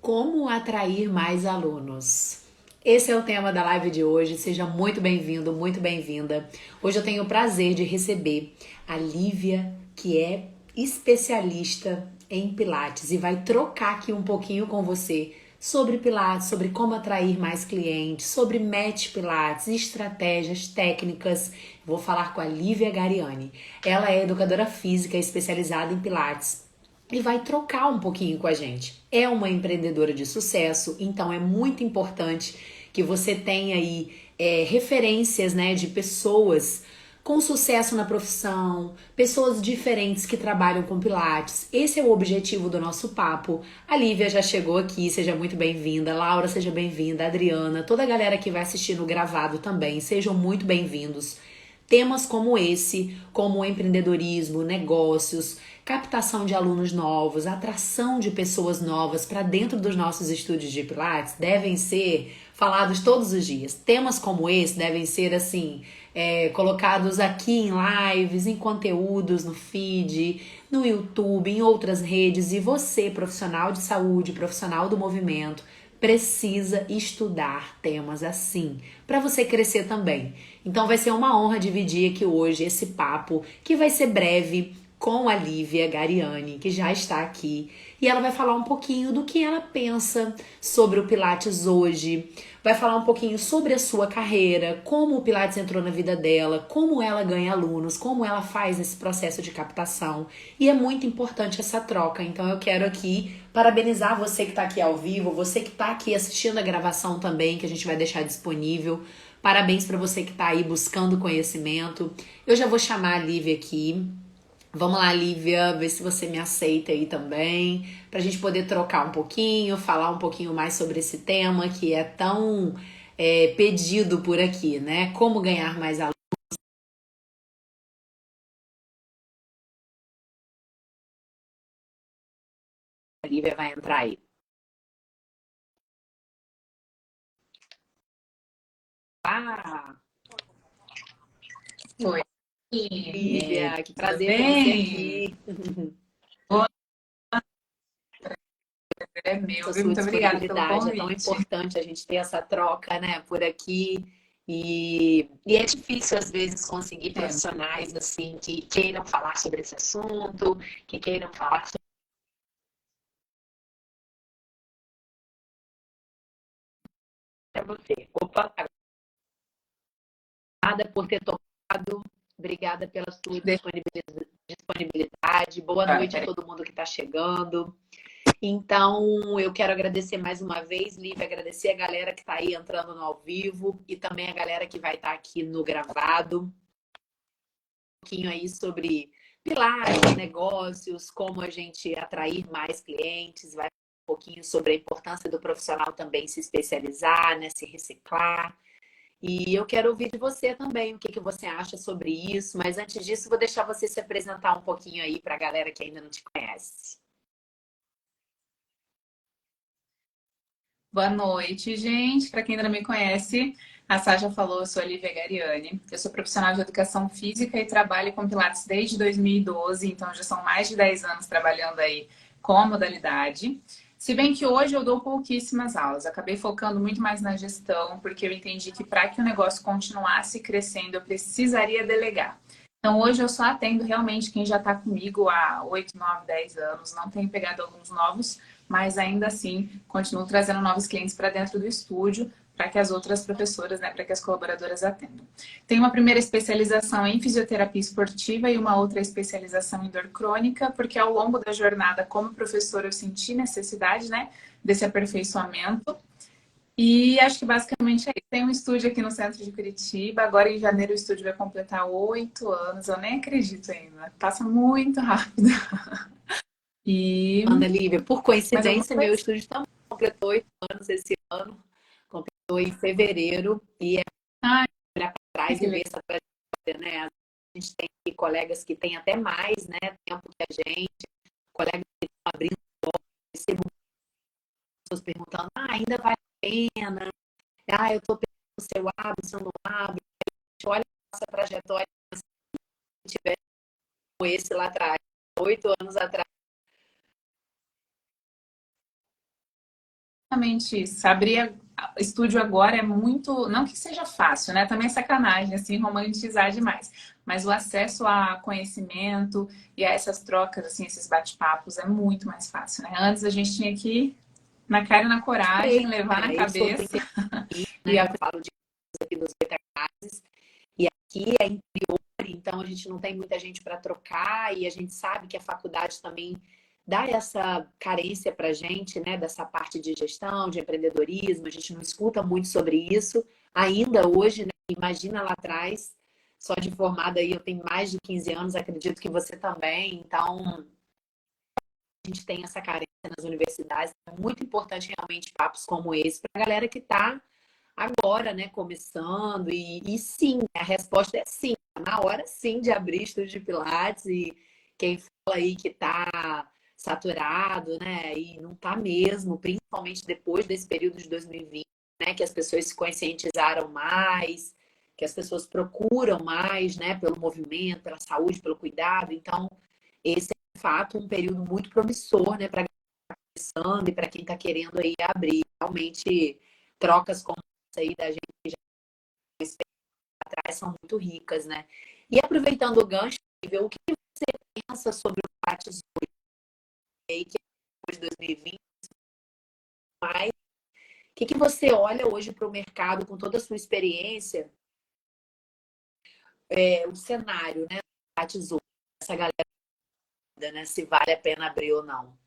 Como atrair mais alunos? Esse é o tema da live de hoje. Seja muito bem-vindo, muito bem-vinda. Hoje eu tenho o prazer de receber a Lívia, que é especialista em Pilates e vai trocar aqui um pouquinho com você sobre Pilates, sobre como atrair mais clientes, sobre Match Pilates, estratégias, técnicas. Vou falar com a Lívia Gariani. Ela é educadora física especializada em Pilates e vai trocar um pouquinho com a gente. É uma empreendedora de sucesso, então é muito importante que você tenha aí referências, né, de pessoas com sucesso na profissão, pessoas diferentes que trabalham com Pilates. Esse é o objetivo do nosso papo. A Lívia já chegou aqui, seja muito bem-vinda. Laura, seja bem-vinda. Adriana, toda a galera que vai assistir no gravado também, sejam muito bem-vindos. Temas como esse, como empreendedorismo, negócios, captação de alunos novos, atração de pessoas novas para dentro dos nossos estúdios de Pilates devem ser falados todos os dias. Temas como esse devem ser assim, colocados aqui em lives, em conteúdos no feed, no YouTube, em outras redes. E você, profissional de saúde, profissional do movimento, precisa estudar temas assim para você crescer também. Então vai ser uma honra dividir aqui hoje esse papo, que vai ser breve, com a Lívia Gariani, que já está aqui, e ela vai falar um pouquinho do que ela pensa sobre o Pilates hoje, vai falar um pouquinho sobre a sua carreira, como o Pilates entrou na vida dela, como ela ganha alunos, como ela faz esse processo de captação, e é muito importante essa troca. Então eu quero aqui parabenizar você que está aqui ao vivo, você que está aqui assistindo a gravação também, que a gente vai deixar disponível. Parabéns para você que está aí buscando conhecimento. Eu já vou chamar a Lívia aqui. Vamos lá, Lívia, ver se você me aceita aí também, para a gente poder trocar um pouquinho, falar um pouquinho mais sobre esse tema que é tão pedido por aqui, né? Como ganhar mais alunos. A Lívia vai entrar aí. Ah, Oi, Lívia, que tudo prazer ter você bem? aqui. Boa, é meu, Essa viu? sua Muito obrigada pelo disponibilidade, é tão convite. importante a gente ter essa troca, né, por aqui. E é difícil, às vezes, conseguir É, profissionais assim que queiram falar sobre esse assunto, que queiram falar sobre você. Opa, obrigada por ter topado, obrigada pela sua deixa disponibilidade. Boa eu noite a peraí. todo mundo que está chegando. Então, eu quero agradecer mais uma vez, Lívia, agradecer a galera que está aí entrando no ao vivo e também a galera que vai estar aqui no gravado. Um pouquinho aí sobre pilares, negócios, como a gente atrair mais clientes, vai um pouquinho sobre a importância do profissional também se especializar, né, se reciclar. E eu quero ouvir de você também, o que que você acha sobre isso. Mas antes disso, vou deixar você se apresentar um pouquinho aí para a galera que ainda não te conhece. Boa noite, gente. Para quem ainda não me conhece, a Sá já falou, eu sou a Lívia Gariani. Eu sou profissional de educação física e trabalho com Pilates desde 2012, então já são mais de 10 anos trabalhando aí com a modalidade. Se bem que hoje eu dou pouquíssimas aulas, acabei focando muito mais na gestão, porque eu entendi que para que o negócio continuasse crescendo, eu precisaria delegar. Então, hoje eu só atendo realmente quem já está comigo há 8, 9, 10 anos. Não tenho pegado alunos novos, mas ainda assim continuo trazendo novos clientes para dentro do estúdio, para que as outras professoras, né, para que as colaboradoras atendam. Tenho uma primeira especialização em fisioterapia esportiva e uma outra especialização em dor crônica, porque ao longo da jornada como professora eu senti necessidade, né, desse aperfeiçoamento. E acho que basicamente é isso. Tem um estúdio aqui no centro de Curitiba. Agora em janeiro o estúdio vai completar 8 anos. Eu nem acredito ainda. Passa muito rápido. E Ana Lívia, por mais alguma coincidência, meu coisa? estúdio também completou 8 anos esse ano, completou em fevereiro, e é Ai, olhar para trás que e ver legal. essa trajetória, né? A gente tem aqui colegas que têm até mais, né, tempo que a gente, colegas que estão abrindo, recebo pessoas perguntando, ainda vale a pena? Eu estou pensando se eu abro, se eu não abro. A gente olha a nossa trajetória, se tiver com esse lá atrás, 8 anos atrás, exatamente isso. Abrir estúdio agora é muito, não que seja fácil, né? Também é sacanagem, assim, romantizar demais. Mas o acesso a conhecimento e a essas trocas, assim, esses bate-papos é muito mais fácil, né? Antes a gente tinha que ir na cara e na coragem, levar na Eu sou do cabeça interior, e né? Eu falo de aqui dos Goitacazes, e aqui é interior, então a gente não tem muita gente para trocar, e a gente sabe que a faculdade também dá essa carência para a gente, né? Dessa parte de gestão, de empreendedorismo, a gente não escuta muito sobre isso ainda hoje, né? Imagina lá atrás, só de formada aí eu tenho mais de 15 anos, acredito que você também, então a gente tem essa carência nas universidades, é muito importante realmente papos como esse para a galera que está agora, né, começando, e sim, a resposta é sim, na hora sim de abrir estúdio de Pilates, e quem fala aí que tá saturado, né, e não tá mesmo, principalmente depois desse período de 2020, né, que as pessoas se conscientizaram mais, que as pessoas procuram mais, né, pelo movimento, pela saúde, pelo cuidado, então esse é de fato um período muito promissor, né, para começando e para quem está querendo aí abrir, realmente trocas como essa aí da gente que já atrás são muito ricas, né? E aproveitando o gancho, o que você pensa sobre o Pilates hoje, aí, que depois de 2020, mais, o que você olha hoje para o mercado com toda a sua experiência, o cenário, né, do Pilates hoje, essa galera, né, se vale a pena abrir ou não?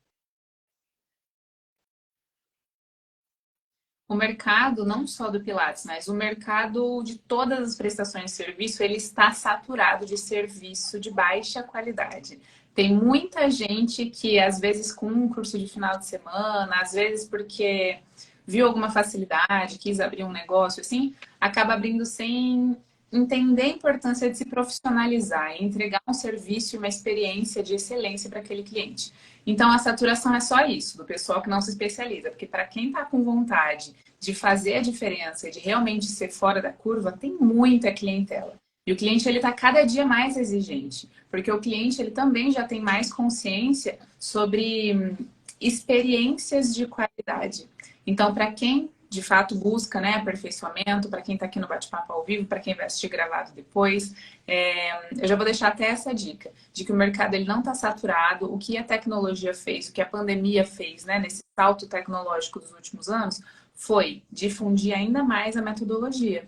o mercado, não só do Pilates, mas o mercado de todas as prestações de serviço, ele está saturado de serviço de baixa qualidade. Tem muita gente que, às vezes, com um curso de final de semana, às vezes porque viu alguma facilidade, quis abrir um negócio assim, acaba abrindo sem entender a importância de se profissionalizar e entregar um serviço e uma experiência de excelência para aquele cliente. Então, a saturação é só isso, do pessoal que não se especializa, porque para quem está com vontade de fazer a diferença, de realmente ser fora da curva, tem muita clientela. E o cliente ele está cada dia mais exigente, porque o cliente ele também já tem mais consciência sobre experiências de qualidade. Então, para quem de fato busca, né, aperfeiçoamento, para quem está aqui no bate-papo ao vivo, para quem vai assistir gravado depois, eu já vou deixar até essa dica de que o mercado ele não está saturado. O que a tecnologia fez, o que a pandemia fez, né, nesse salto tecnológico dos últimos anos, foi difundir ainda mais a metodologia,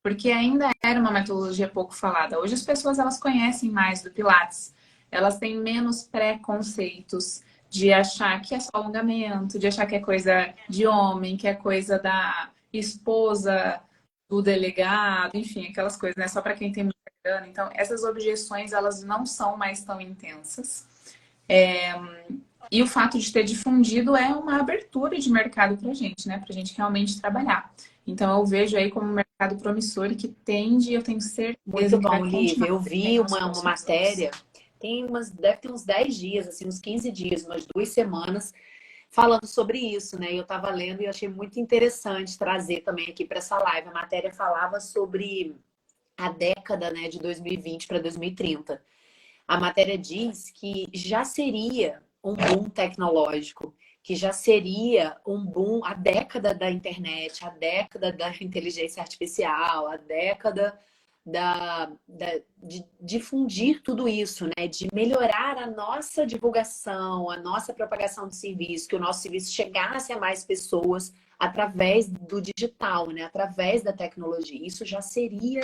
porque ainda era uma metodologia pouco falada. Hoje as pessoas elas conhecem mais do Pilates, elas têm menos preconceitos de achar que é só alongamento, de achar que é coisa de homem, que é coisa da esposa do delegado, enfim, aquelas coisas, né? Só para quem tem muita grana. Então, essas objeções elas não são mais tão intensas. É, e o fato de ter difundido é uma abertura de mercado para a gente, né? Para a gente realmente trabalhar. Então, eu vejo aí como um mercado promissor e que tende, eu tenho Muito certeza que bom, vai continuar Lívia. Eu vi crescendo nos uma próximos anos. matéria, deve ter uns 10 dias, assim, uns 15 dias, umas 2 semanas, falando sobre isso, né? Eu estava lendo e achei muito interessante trazer também aqui para essa live. A matéria falava sobre a década, né, de 2020 para 2030. A matéria diz que já seria um boom tecnológico, que já seria um boom, a década da internet, a década da inteligência artificial, a década de difundir tudo isso, né? De melhorar a nossa divulgação, a nossa propagação de serviço, que o nosso serviço chegasse a mais pessoas através do digital, né? Através da tecnologia. Isso já seria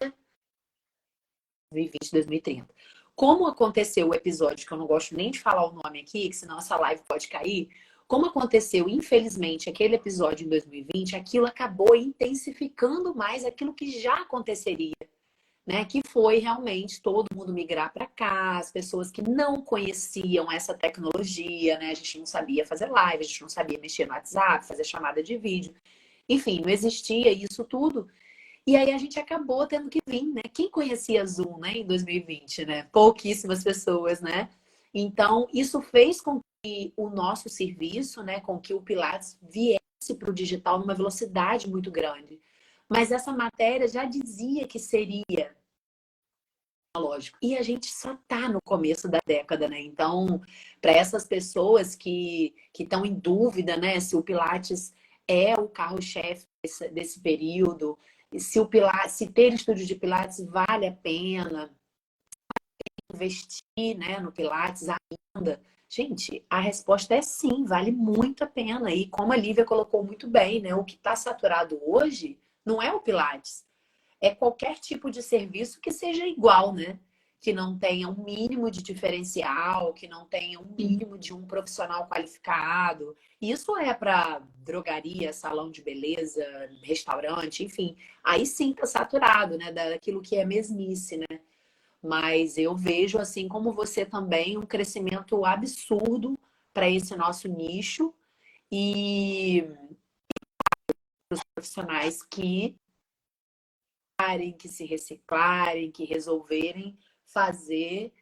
2020, 2030. Como aconteceu o episódio, que eu não gosto nem de falar o nome aqui, que senão essa live pode cair. Como aconteceu, infelizmente, aquele episódio em 2020, aquilo acabou intensificando mais aquilo que já aconteceria, né? Que foi realmente todo mundo migrar para cá, as pessoas que não conheciam essa tecnologia, né? A gente não sabia fazer live, a gente não sabia mexer no WhatsApp, fazer chamada de vídeo. Enfim, não existia isso tudo. E aí a gente acabou tendo que vir, né? Quem conhecia Zoom, né, em 2020, né? Pouquíssimas pessoas, né? Então, isso fez com que o nosso serviço, né, com que o Pilates viesse para o digital numa velocidade muito grande. Mas essa matéria já dizia que seria lógico. E a gente só está no começo da década, né? Então, para essas pessoas que estão em dúvida, né, se o Pilates é o carro-chefe desse período, se o Pilates, se ter estúdio de Pilates vale a pena investir, né, no Pilates ainda. Gente, a resposta é sim, vale muito a pena. E como a Lívia colocou muito bem, né, o que está saturado hoje não é o Pilates, é qualquer tipo de serviço que seja igual, né? Que não tenha um mínimo de diferencial, que não tenha um Sim. mínimo de um profissional qualificado. Isso é para drogaria, salão de beleza, restaurante, enfim. Aí sim tá saturado, né? Daquilo que é mesmice, né? Mas eu vejo, assim como você também, um crescimento absurdo para esse nosso nicho e os profissionais que se reciclarem, que resolverem fazer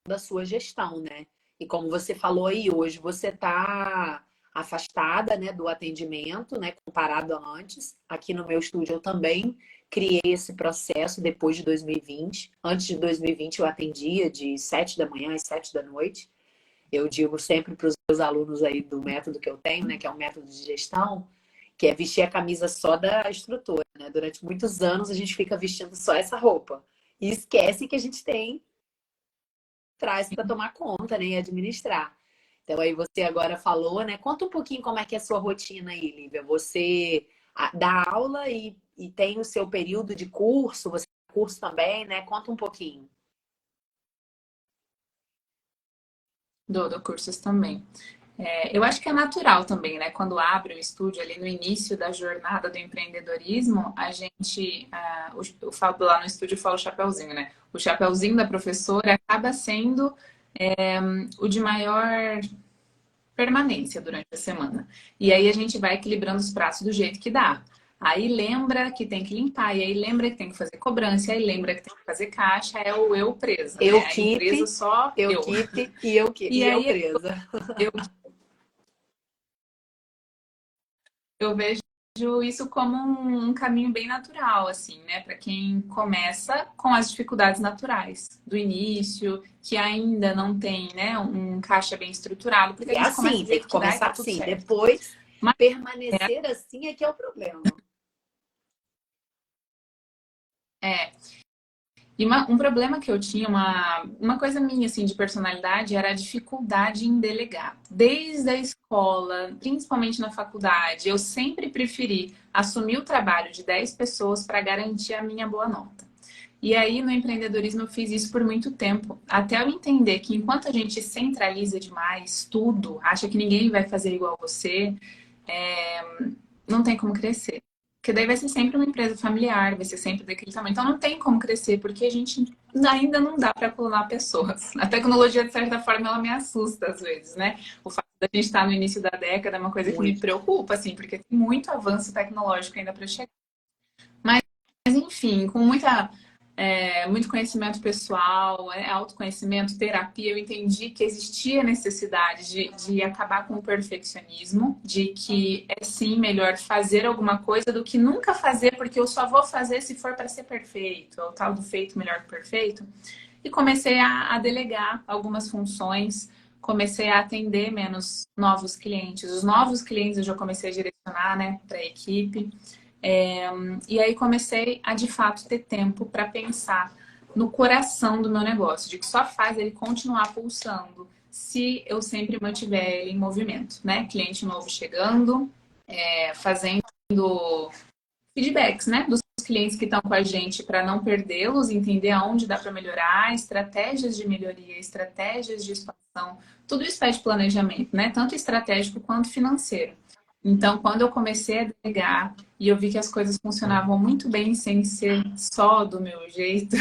da sua gestão, né? E como você falou aí hoje, você está afastada, né, do atendimento, né, comparado a antes. Aqui no meu estúdio eu também criei esse processo depois de 2020. Antes de 2020 eu atendia de 7 da manhã às 7 da noite. Eu digo sempre para os meus alunos aí do método que eu tenho, né, que é um método de gestão, que é vestir a camisa só da instrutora, né? Durante muitos anos a gente fica vestindo só essa roupa e esquece que a gente tem traz para tomar conta, né, e administrar. Então aí você agora falou, né? Conta um pouquinho como é que é a sua rotina aí, Lívia. Você dá aula e tem o seu período de curso, você tem curso também, né? Conta um pouquinho. Dou cursos também. Eu acho que é natural também, né? Quando abre o estúdio ali no início da jornada do empreendedorismo, a gente, eu falo lá no estúdio, eu falo chapeuzinho, né? O chapeuzinho da professora acaba sendo o de maior permanência durante a semana. E aí a gente vai equilibrando os pratos do jeito que dá. Aí lembra que tem que limpar, e aí lembra que tem que fazer cobrança, e aí lembra que tem que fazer caixa, é o eu presa, Eu né? A empresa keep, só eu eu. keep E e eu aí presa. eu Eu vejo isso como um caminho bem natural, assim, né? Para quem começa com as dificuldades naturais do início, que ainda não tem, né, um caixa bem estruturado, porque a E é gente começa assim, do tem jeito que que dá e começar tá tudo assim. certo. Depois, Mas permanecer assim é que é o problema. é, e um problema que eu tinha, uma coisa minha, assim, de personalidade, era a dificuldade em delegar. Desde a escola, principalmente na faculdade, eu sempre preferi assumir o trabalho de 10 pessoas para garantir a minha boa nota. E aí, no empreendedorismo, eu fiz isso por muito tempo, até eu entender que enquanto a gente centraliza demais tudo, acha que ninguém vai fazer igual você, não tem como crescer. Porque daí vai ser sempre uma empresa familiar, vai ser sempre daquele tamanho. Então não tem como crescer, porque a gente ainda não dá para clonar pessoas. A tecnologia, de certa forma, ela me assusta às vezes, né? O fato da gente estar no início da década é uma coisa que me Muito. preocupa, assim, porque tem muito avanço tecnológico ainda para chegar. Mas enfim, com muito conhecimento pessoal, autoconhecimento, terapia, eu entendi que existia necessidade de acabar com o perfeccionismo, de que é sim melhor fazer alguma coisa do que nunca fazer, porque eu só vou fazer se for para ser perfeito, é o tal do feito melhor que perfeito. E comecei a delegar algumas funções, comecei a atender menos novos clientes. Os novos clientes eu já comecei a direcionar, né, para a equipe. E aí comecei a de fato ter tempo para pensar no coração do meu negócio, de que só faz ele continuar pulsando se eu sempre mantiver ele em movimento, né? Cliente novo chegando, fazendo feedbacks, né? Dos clientes que estão com a gente para não perdê-los, entender aonde dá para melhorar, estratégias de melhoria, estratégias de expansão. Tudo isso pede planejamento, né? Tanto estratégico quanto financeiro. Então, quando eu comecei a delegar e eu vi que as coisas funcionavam muito bem sem ser só do meu jeito,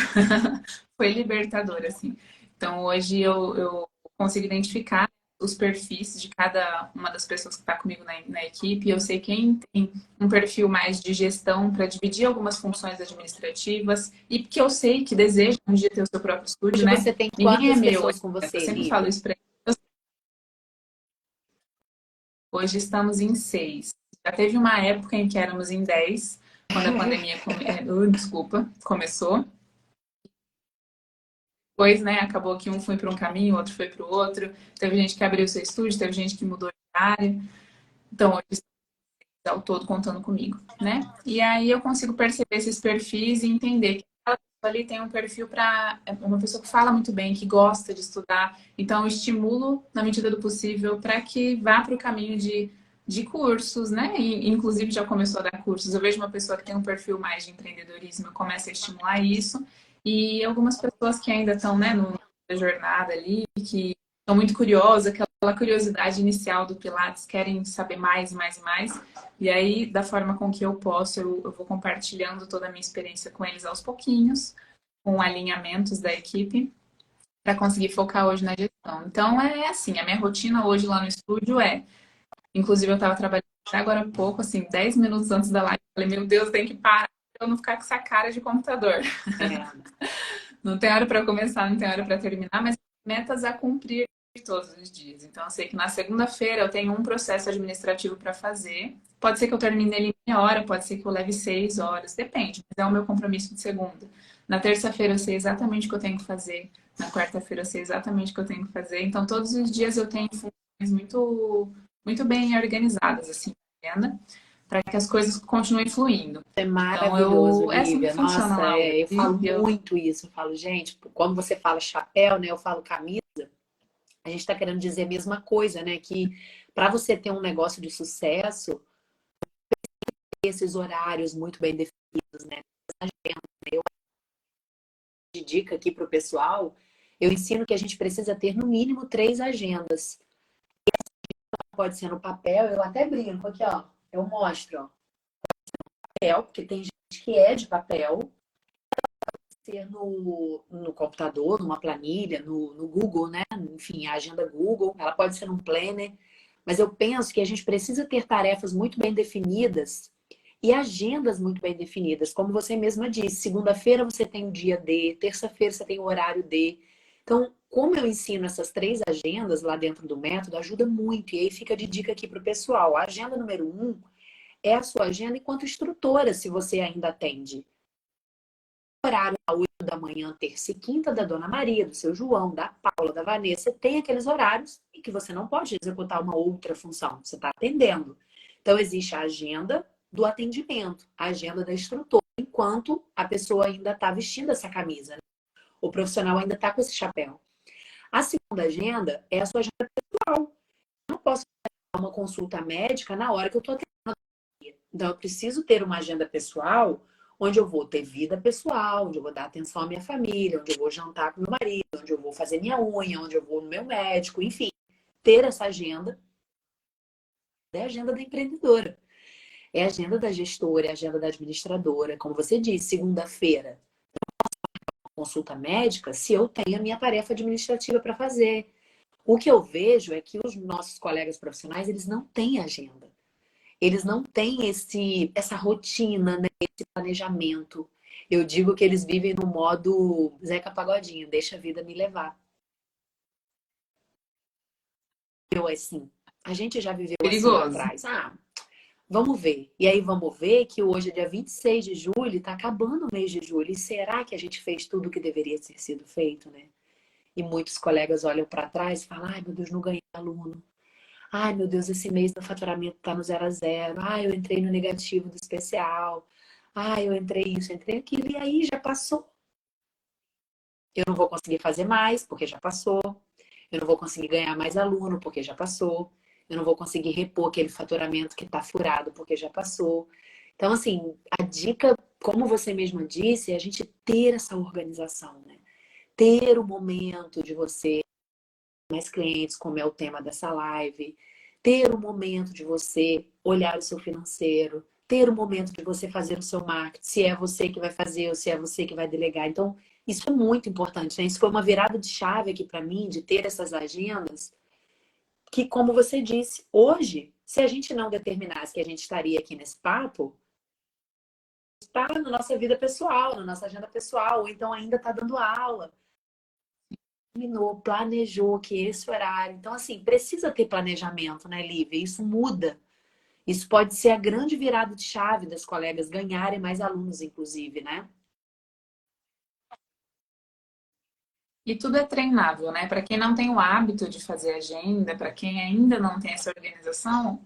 foi libertador, assim. Então, hoje eu consigo identificar os perfis de cada uma das pessoas que está comigo na equipe. Eu sei quem tem um perfil mais de gestão para dividir algumas funções administrativas e porque eu sei que deseja um dia ter o seu próprio estúdio, Hoje né? você tem Ninguém é quantas meu. pessoas com Eu você, sempre falo Lívia? isso para eles. Hoje estamos em 6. Já teve uma época em que éramos em 10, quando a pandemia começou. Depois, né, acabou que um foi para um caminho, o outro foi para o outro. Teve gente que abriu seu estúdio, teve gente que mudou de área. Então, hoje ao todo contando comigo, né? E aí eu consigo perceber esses perfis e entender que aquela pessoa ali tem um perfil para uma pessoa que fala muito bem, que gosta de estudar. Então, eu estimulo na medida do possível para que vá para o caminho de cursos, né? E, inclusive já começou a dar cursos. Eu vejo uma pessoa que tem um perfil mais de empreendedorismo, eu começo a estimular isso. E algumas pessoas que ainda estão, né, no da jornada ali, que estão muito curiosas, aquela curiosidade inicial do Pilates, querem saber mais, mais e mais. E aí, da forma com que eu posso, eu vou compartilhando toda a minha experiência com eles aos pouquinhos, com alinhamentos da equipe, para conseguir focar hoje na gestão. Então, é assim, a minha rotina hoje lá no estúdio inclusive eu estava trabalhando até agora há pouco, assim, 10 minutos antes da live, eu falei, meu Deus, tem que parar para eu não ficar com essa cara de computador. É, Não tem hora para começar, não tem hora para terminar, mas metas a cumprir todos os dias. Então, eu sei que na segunda-feira eu tenho um processo administrativo para fazer. Pode ser que eu termine ele em meia hora, pode ser que eu leve 6 horas, depende, mas é o meu compromisso de segunda. Na terça-feira eu sei exatamente o que eu tenho que fazer. Na quarta-feira eu sei exatamente o que eu tenho que fazer. Então, todos os dias eu tenho funções muito bem organizadas, assim, na agenda, para que as coisas continuem fluindo. é Então, maravilhoso, é assim que Lívia. funciona Nossa, lá hoje. eu falo Eu muito isso. Eu falo, gente, quando você fala chapéu, né? Eu falo camisa. A gente está querendo dizer a mesma coisa, né? Que para você ter um negócio de sucesso, esses horários muito bem definidos, né? Eu de dica aqui para o pessoal, eu ensino que a gente precisa ter no mínimo 3 agendas. Pode ser no papel, eu até brinco aqui, ó. Eu mostro, ó, papel, porque tem gente que é de papel, ser no computador, numa planilha, no Google, né? Enfim, a agenda Google, ela pode ser num planner, mas eu penso que a gente precisa ter tarefas muito bem definidas e agendas muito bem definidas. Como você mesma disse, segunda-feira você tem o dia D, terça-feira você tem o horário D. Então, como eu ensino essas 3 agendas lá dentro do método, ajuda muito. E aí fica de dica aqui para o pessoal. A agenda número 1 é a sua agenda enquanto instrutora, se você ainda atende. Horário às 8 da manhã, terça e quinta, da Dona Maria, do seu João, da Paula, da Vanessa, tem aqueles horários em que você não pode executar uma outra função, você está atendendo. Então, existe a agenda do atendimento, a agenda da instrutora, enquanto a pessoa ainda está vestindo essa camisa, né? O profissional ainda está com esse chapéu. A segunda agenda é a sua agenda pessoal. Eu não posso fazer uma consulta médica na hora que eu estou atendendo. Então, eu preciso ter uma agenda pessoal onde eu vou ter vida pessoal, onde eu vou dar atenção à minha família, onde eu vou jantar com meu marido, onde eu vou fazer minha unha, onde eu vou no meu médico, enfim. Ter essa agenda é a agenda da empreendedora, é a agenda da gestora, é a agenda da administradora. Como você disse, segunda-feira, consulta médica, se eu tenho a minha tarefa administrativa para fazer. O que eu vejo é que os nossos colegas profissionais, eles não têm agenda. Eles não têm essa rotina, né? Esse planejamento. Eu digo que eles vivem no modo Zeca Pagodinho, deixa a vida me levar. Eu assim, a gente já viveu assim lá perigoso. atrás. Vamos ver. E aí vamos ver que hoje é dia 26 de julho, está acabando o mês de julho. E será que a gente fez tudo o que deveria ter sido feito, né? E muitos colegas olham para trás e falam: ai, meu Deus, não ganhei aluno. Ai, meu Deus, esse mês meu faturamento está no zero a zero. Ai, eu entrei no negativo do especial. Ai, eu entrei isso, entrei aquilo. E aí já passou. Eu não vou conseguir fazer mais, porque já passou. Eu não vou conseguir ganhar mais aluno, porque já passou. Eu não vou conseguir repor aquele faturamento que está furado, porque já passou. Então, assim, a dica, como você mesma disse, é a gente ter essa organização, né? Ter o momento de você mais clientes, como é o tema dessa live, ter o momento de você olhar o seu financeiro, ter o momento de você fazer o seu marketing, se é você que vai fazer ou se é você que vai delegar. Então, isso é muito importante, né? Isso foi uma virada de chave aqui para mim, de ter essas agendas, que, como você disse, hoje, se a gente não determinasse que a gente estaria aqui nesse papo, está na nossa vida pessoal, na nossa agenda pessoal, ou então ainda está dando aula, terminou, planejou que esse horário. Então, assim, precisa ter planejamento, né, Lívia? Isso muda. Isso pode ser a grande virada de chave das colegas ganharem mais alunos, inclusive, né? E tudo é treinável, né? Para quem não tem o hábito de fazer agenda, para quem ainda não tem essa organização,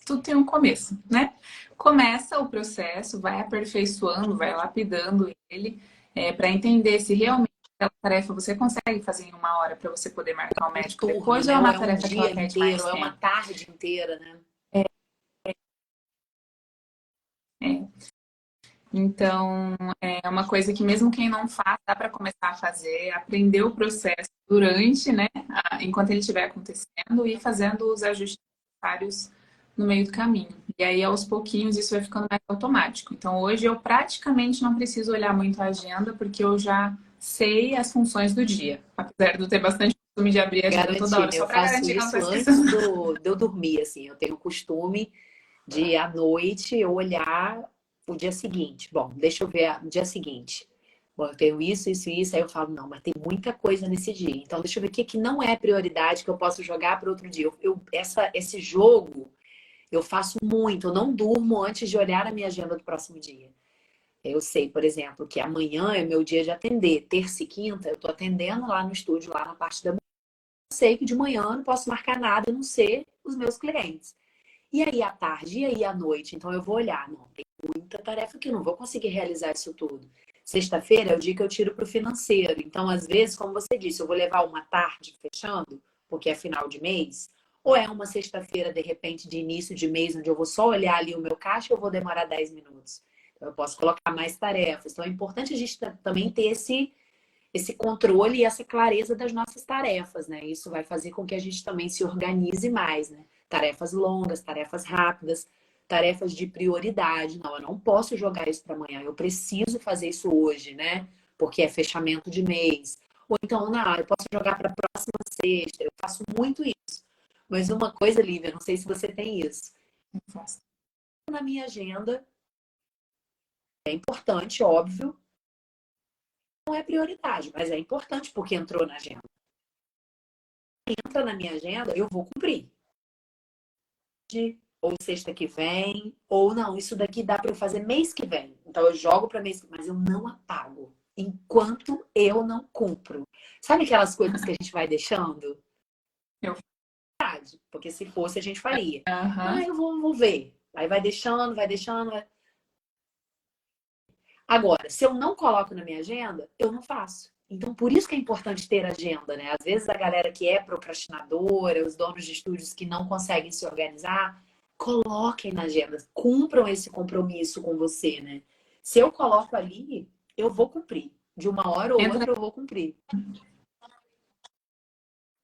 tudo tem um começo, né? Começa o processo, vai aperfeiçoando, vai lapidando ele, para entender se realmente aquela tarefa você consegue fazer em 1 hora para você poder marcar o Um médico turno, depois, ou né? é Ou uma é um tarefa que ela dia pede inteiro, mais ou é uma tempo? tarde inteira, né? É. Então, é uma coisa que mesmo quem não faz, dá para começar a fazer, aprender o processo durante, né, enquanto ele estiver acontecendo e fazendo os ajustes necessários no meio do caminho. E aí, aos pouquinhos, isso vai ficando mais automático. Então, hoje eu praticamente não preciso olhar muito a agenda, porque eu já sei as funções do dia. Apesar de eu ter bastante costume de abrir a agenda toda Garantir, hora, né? Eu só para faço garantir que eu não isso estou antes esquecendo. de eu dormir, assim. Eu tenho o costume de, à noite, eu olhar o dia seguinte. Bom, deixa eu ver o dia seguinte. Bom, eu tenho isso, isso e isso. Aí eu falo, não, mas tem muita coisa nesse dia. Então, deixa eu ver o que, que não é prioridade que eu posso jogar para outro dia. Esse jogo eu faço muito. Eu não durmo antes de olhar a minha agenda do próximo dia. Eu sei, por exemplo, que amanhã é meu dia de atender. Terça e quinta, eu tô atendendo lá no estúdio, lá na parte da manhã. Eu sei que de manhã eu não posso marcar nada, a não ser os meus clientes. E aí à tarde, e aí à noite? Então eu vou olhar, não, tem muita tarefa que eu não vou conseguir realizar isso tudo. Sexta-feira é o dia que eu tiro para o financeiro. Então, às vezes, como você disse, eu vou levar uma tarde fechando, porque é final de mês, ou é uma sexta-feira, de repente, de início de mês, onde eu vou só olhar ali o meu caixa e eu vou demorar 10 minutos. Então, eu posso colocar mais tarefas. Então, é importante a gente também ter esse controle e essa clareza das nossas tarefas, né? Isso vai fazer com que a gente também se organize mais, né? Tarefas longas, tarefas rápidas, tarefas de prioridade. Não, eu não posso jogar isso para amanhã, eu preciso fazer isso hoje, né? Porque é fechamento de mês. Ou então, não, eu posso jogar para a próxima sexta. Eu faço muito isso. Mas uma coisa, Lívia, não sei se você tem isso. Na minha agenda, é importante, óbvio, não é prioridade, mas é importante porque entrou na agenda. Entra na minha agenda, eu vou cumprir. Ou sexta que vem, ou não, isso daqui dá para eu fazer mês que vem. Então eu jogo para mês, mas eu não apago enquanto eu não cumpro. Sabe aquelas coisas que a gente vai deixando? Eu, Porque se fosse a gente faria. Ah, aham. eu vou ver. Aí vai deixando, vai deixando. Agora, se eu não coloco na minha agenda, eu não faço. Então, por isso que é importante ter agenda, né? Às vezes a galera que é procrastinadora, os donos de estúdios que não conseguem se organizar, coloquem na agenda, cumpram esse compromisso com você, né? Se eu coloco ali, eu vou cumprir. De uma hora ou Entra outra eu vou cumprir.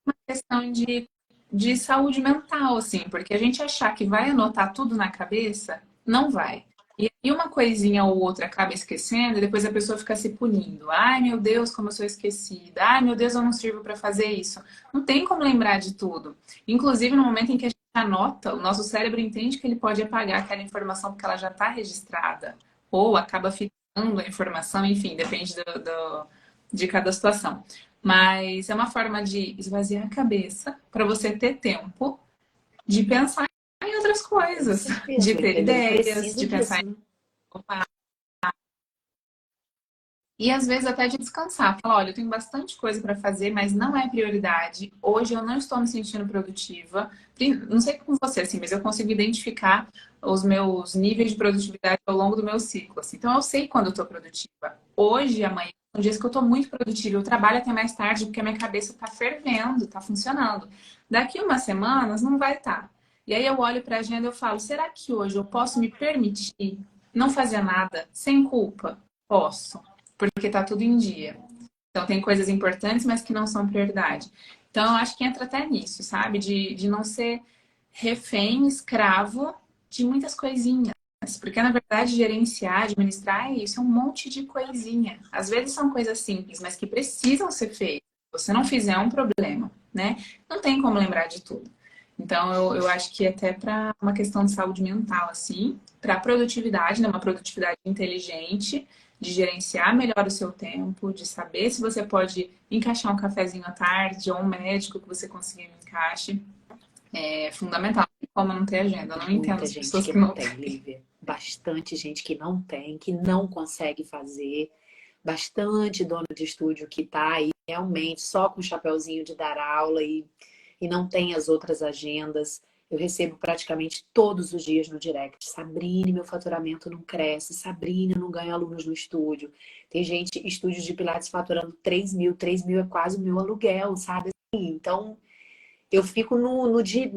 uma questão de saúde mental, assim, porque a gente achar que vai anotar tudo na cabeça, não vai. E uma coisinha ou outra acaba esquecendo e depois a pessoa fica se punindo. Ai, meu Deus, como eu sou esquecida. Ai, meu Deus, eu não sirvo para fazer isso. Não tem como lembrar de tudo. Inclusive, no momento em que a gente anota, o nosso cérebro entende que ele pode apagar aquela informação porque ela já está registrada. Ou acaba ficando a informação, enfim, depende de cada situação. Mas é uma forma de esvaziar a cabeça para você ter tempo de pensar em outras Com coisas, certeza, de o ter empreendedor ideias, precisa de pensar disso, em né? e às vezes até de descansar. Falar, olha, eu tenho bastante coisa para fazer, mas não é prioridade. Hoje eu não estou me sentindo produtiva. Não sei com você, assim, mas eu consigo identificar os meus níveis de produtividade ao longo do meu ciclo. Assim. Então eu sei quando eu estou produtiva. Hoje, amanhã, são dias que eu estou muito produtiva. Eu trabalho até mais tarde porque a minha cabeça está fervendo, está funcionando. Daqui umas semanas não vai estar. E aí eu olho para a agenda e eu falo, será que hoje eu posso me permitir não fazer nada sem culpa? Posso porque tá tudo em dia. Então, tem coisas importantes, mas que não são prioridade. Então, eu acho que entra até nisso, sabe? De não ser refém, escravo de muitas coisinhas. Porque, na verdade, gerenciar, administrar, é isso, é um monte de coisinha. Às vezes são coisas simples, mas que precisam ser feitas. Se você não fizer, é um problema, né? Não tem como lembrar de tudo. Então, eu acho que até para uma questão de saúde mental, assim, para produtividade, né? Uma produtividade inteligente, de gerenciar melhor o seu tempo, de saber se você pode encaixar um cafezinho à tarde ou um médico que você conseguir um encaixe, é fundamental. Como não ter agenda? Eu não entendo Muita as gente pessoas que que não não tem, têm. Lívia. Bastante gente que não tem, que não consegue fazer. Bastante dono de estúdio que está aí realmente só com o chapeuzinho de dar aula e não tem as outras agendas. Eu recebo praticamente todos os dias no direct. Sabrine, meu faturamento não cresce. Sabrine, eu não ganho alunos no estúdio. Tem gente, estúdios de Pilates faturando 3 mil. 3 mil é quase o meu aluguel, sabe? Então, eu fico no de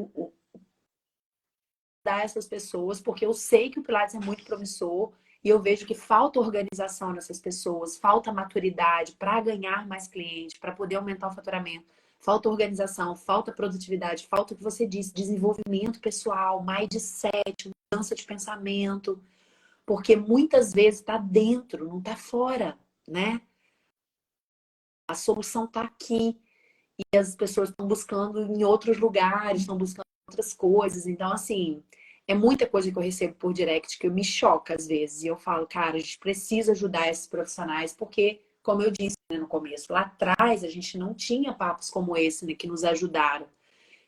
dar essas pessoas, porque eu sei que o Pilates é muito promissor e eu vejo que falta organização nessas pessoas, falta maturidade para ganhar mais clientes, para poder aumentar o faturamento. Falta organização, falta produtividade, falta o que você disse, desenvolvimento pessoal, mindset, mudança de pensamento, porque muitas vezes está dentro, não está fora, né? A solução está aqui e as pessoas estão buscando em outros lugares, estão buscando outras coisas. Então, assim, é muita coisa que eu recebo por direct que me choca às vezes. E eu falo, cara, a gente precisa ajudar esses profissionais, porque, como eu disse, né, no começo, lá atrás a gente não tinha papos como esse, né, que nos ajudaram.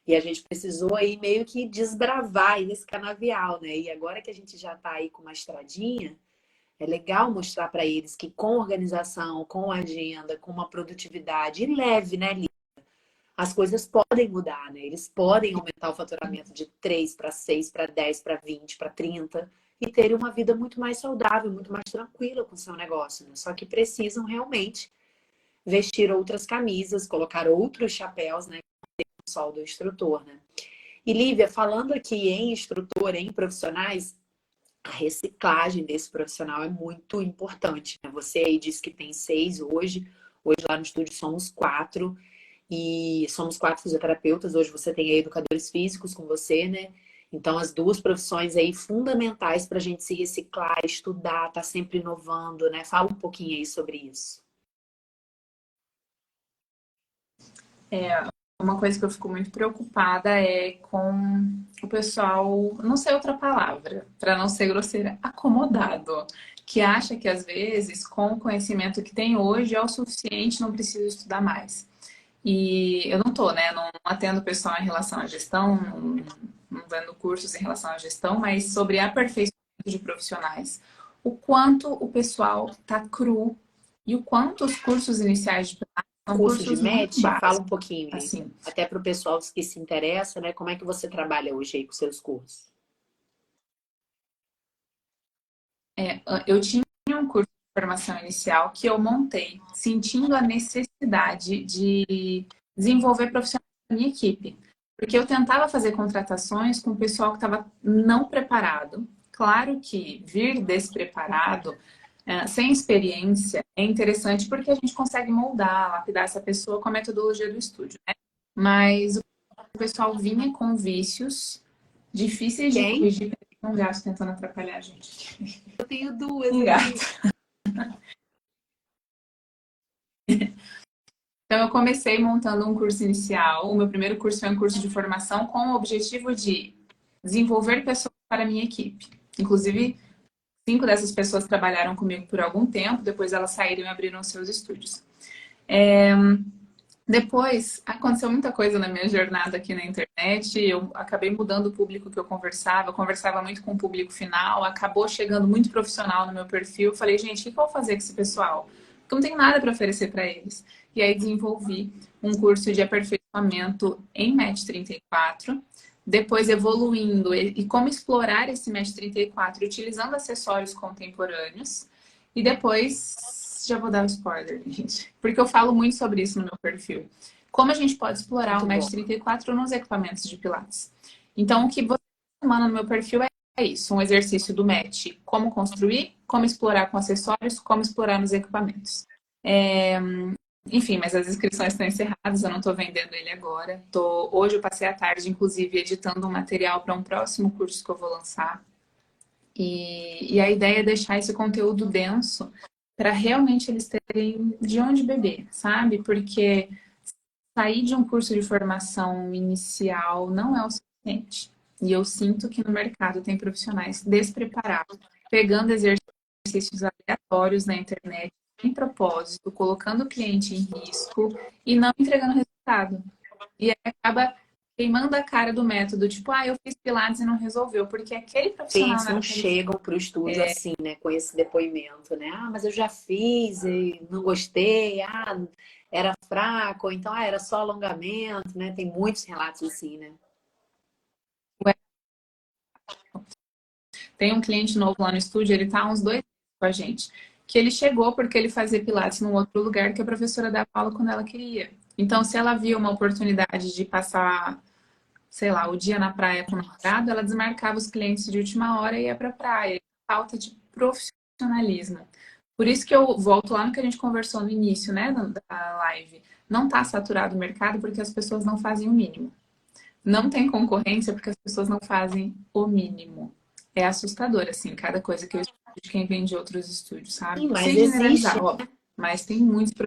E a gente precisou aí meio que desbravar aí nesse canavial, né? E agora que a gente já tá aí com uma estradinha, é legal mostrar para eles que com organização, com agenda, com uma produtividade e leve, né, as coisas podem mudar, né? Eles podem aumentar o faturamento de 3 para 6, para 10, para 20, para 30 e terem uma vida muito mais saudável, muito mais tranquila com o seu negócio, né? Só que precisam realmente vestir outras camisas, colocar outros chapéus, né? Só o do instrutor, né? E Lívia, falando aqui em instrutor, em profissionais, a reciclagem desse profissional é muito importante, né? Você aí disse que tem 6 hoje, hoje lá no estúdio somos 4. E somos 4 fisioterapeutas. Hoje você tem aí educadores físicos com você, né? Então, as duas profissões aí fundamentais para a gente se reciclar, estudar, tá sempre inovando, né? Fala um pouquinho aí sobre isso. Uma coisa que eu fico muito preocupada é com o pessoal, não sei outra palavra, para não ser grosseira, acomodado, que acha que às vezes, com o conhecimento que tem hoje, é o suficiente, não precisa estudar mais. E eu não tô, né? Não atendo o pessoal em relação à gestão, não dando cursos em relação à gestão, mas sobre aperfeiçoamento de profissionais. O quanto o pessoal tá cru e o quanto os cursos iniciais de pilates são Curso de cursos muito MET, fala básicos, um pouquinho, Lívia. assim. Até para o pessoal que se interessa, né? Como é que você trabalha hoje aí com seus cursos? Eu tinha um curso de formação inicial que eu montei, sentindo a necessidade de desenvolver profissionais da minha equipe. Porque eu tentava fazer contratações com o pessoal que estava não preparado. Claro que vir despreparado, sem experiência, é interessante porque a gente consegue moldar, lapidar essa pessoa com a metodologia do estúdio, né? Mas o pessoal vinha com vícios difíceis de Quem? corrigir. Um gato tentando atrapalhar a gente. Eu tenho duas Um aqui. gato. Então, eu comecei montando um curso inicial. O meu primeiro curso foi um curso de formação com o objetivo de desenvolver pessoas para a minha equipe. Inclusive, 5 dessas pessoas trabalharam comigo por algum tempo, depois elas saíram e abriram seus estúdios. Depois, aconteceu muita coisa na minha jornada aqui na internet. Eu acabei mudando o público que eu conversava muito com o público final, acabou chegando muito profissional no meu perfil. Falei, gente, o que eu vou fazer com esse pessoal? Porque eu não tenho nada para oferecer para eles. E aí desenvolvi um curso de aperfeiçoamento em MET 34, depois evoluindo e como explorar esse MET 34 utilizando acessórios contemporâneos. E depois, já vou dar um spoiler, gente, porque eu falo muito sobre isso no meu perfil. Como a gente pode explorar Muito o bom. MET 34 nos equipamentos de Pilates. Então, o que você manda no meu perfil é isso, um exercício do MET, como construir, como explorar com acessórios, como explorar nos equipamentos. Enfim, mas as inscrições estão encerradas, eu não estou vendendo ele agora. Hoje eu passei a tarde, inclusive, editando um material para um próximo curso que eu vou lançar. E a ideia é deixar esse conteúdo denso para realmente eles terem de onde beber, sabe? Porque sair de um curso de formação inicial não é o suficiente. E eu sinto que no mercado tem profissionais despreparados, pegando exercícios aleatórios na internet, sem propósito, colocando o cliente em risco e não entregando resultado. E aí acaba queimando a cara do método, tipo, eu fiz Pilates e não resolveu, porque aquele profissional Clientes não era não qualificado. chegam para o estúdio assim, né? Com esse depoimento, né? Ah, mas eu já fiz e não gostei. Ah, era fraco. Ou então, era só alongamento, né? Tem muitos relatos assim, né? Tem um cliente novo lá no estúdio, ele tá há uns 2 anos com a gente. Que ele chegou porque ele fazia pilates num outro lugar que a professora dava aula quando ela queria. Então, se ela via uma oportunidade de passar, sei lá, o dia na praia com o namorado, ela desmarcava os clientes de última hora e ia pra praia. Falta de profissionalismo. Por isso que eu volto lá no que a gente conversou no início, né, da live. Não tá saturado o mercado porque as pessoas não fazem o mínimo. Não tem concorrência porque as pessoas não fazem o mínimo. É assustador, assim, cada coisa que eu escuto de quem vem de outros estúdios, sabe? Sim, mas Sem existe generalizar, óbvio. Mas tem muitos.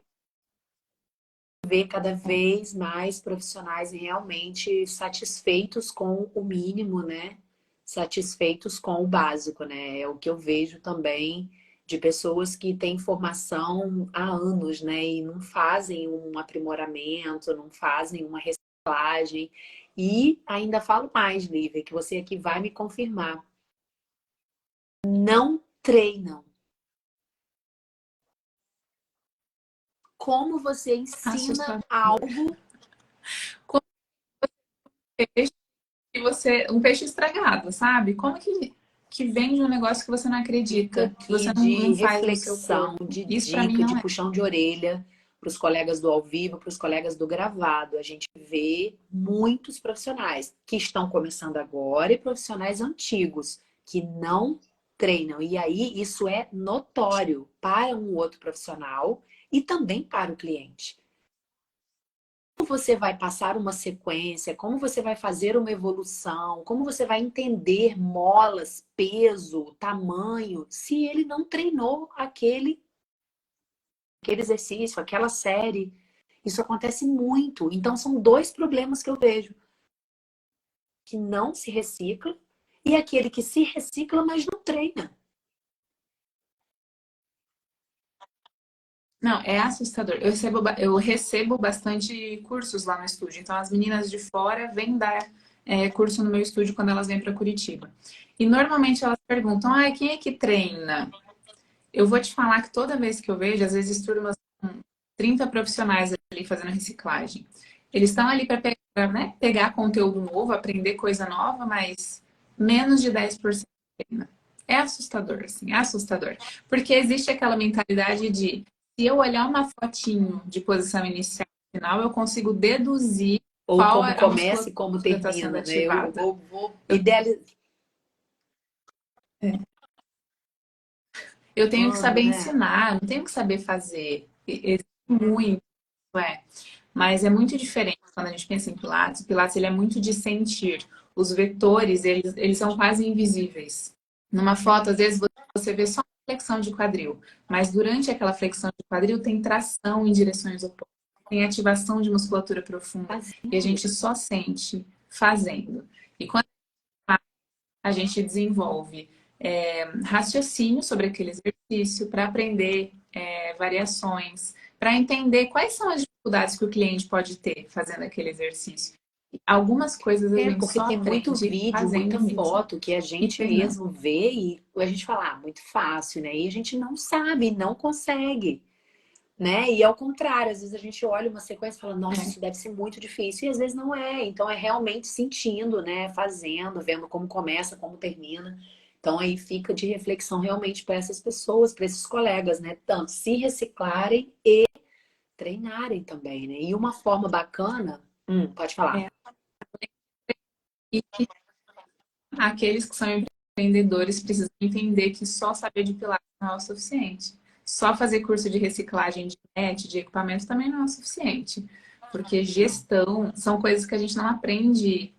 ver cada vez mais profissionais realmente satisfeitos com o mínimo, né? Satisfeitos com o básico, né? É o que eu vejo também de pessoas que têm formação há anos, né? E não fazem um aprimoramento, não fazem uma reciclagem. E ainda falo mais, Lívia, que você aqui vai me confirmar. Não treinam. Como você ensina Assustador. algo Como peixe, um peixe estragado, sabe? Como que vende um negócio que você não fica acredita, que você aqui não de faz no seu reflexão, corpo? de Isso pra mim dica, de não é. puxão de orelha para os colegas do ao vivo, para os colegas do gravado. A gente vê muitos profissionais que estão começando agora e profissionais antigos que não treinam. E aí isso é notório para um outro profissional e também para o cliente. Como você vai passar uma sequência, como você vai fazer uma evolução, como você vai entender molas, peso, tamanho, se ele não treinou aquele exercício, aquela série. Isso acontece muito. Então, são dois problemas que eu vejo: que não se recicla e aquele que se recicla, mas não treina. Não, é assustador. Eu recebo bastante cursos lá no estúdio. Então, as meninas de fora vêm dar curso no meu estúdio quando elas vêm para Curitiba. E normalmente elas perguntam: ah, quem é que treina? Eu vou te falar que toda vez que eu vejo, às vezes turmas com 30 profissionais ali fazendo reciclagem. Eles estão ali para pegar, né, pegar conteúdo novo, aprender coisa nova, mas menos de 10% treina. É assustador, assim, é assustador. Porque existe aquela mentalidade de se eu olhar uma fotinho de posição inicial e final, eu consigo deduzir Ou qual como a começa e musculatura como está sendo termina, né? Eu ativada. vou Eu, idealizar, eu tenho que saber né? ensinar, não tenho que saber fazer. Existe muito, é. Mas é muito diferente quando a gente pensa em Pilates. O Pilates ele é muito de sentir. Os vetores, eles são quase invisíveis. Numa foto, às vezes, você vê só uma flexão de quadril, mas durante aquela flexão de quadril tem tração em direções opostas, tem ativação de musculatura profunda, e a Fazendo. gente só sente fazendo. E quando a gente desenvolve raciocínio sobre aquele exercício para aprender variações, para entender quais são as dificuldades que o cliente pode ter fazendo aquele exercício. Algumas coisas a É, gente porque só tem muito aprende vídeo, fazendo muita mesmo foto que a e gente treinando. mesmo vê e a gente fala, muito fácil, né? E a gente não sabe, não consegue, né? E ao contrário, às vezes a gente olha uma sequência e fala, nossa, É, isso deve ser muito difícil. E às vezes não é. Então é realmente sentindo, né? Fazendo, vendo como começa, como termina. Então aí fica de reflexão realmente para essas pessoas, para esses colegas, né? Tanto se reciclarem e treinarem também, né? E uma forma bacana, pode falar. é. E aqueles que são empreendedores precisam entender que só saber de pilates não é o suficiente. Só fazer curso de reciclagem de net, de equipamento também não é o suficiente. Porque Não. gestão são coisas que a gente não aprende.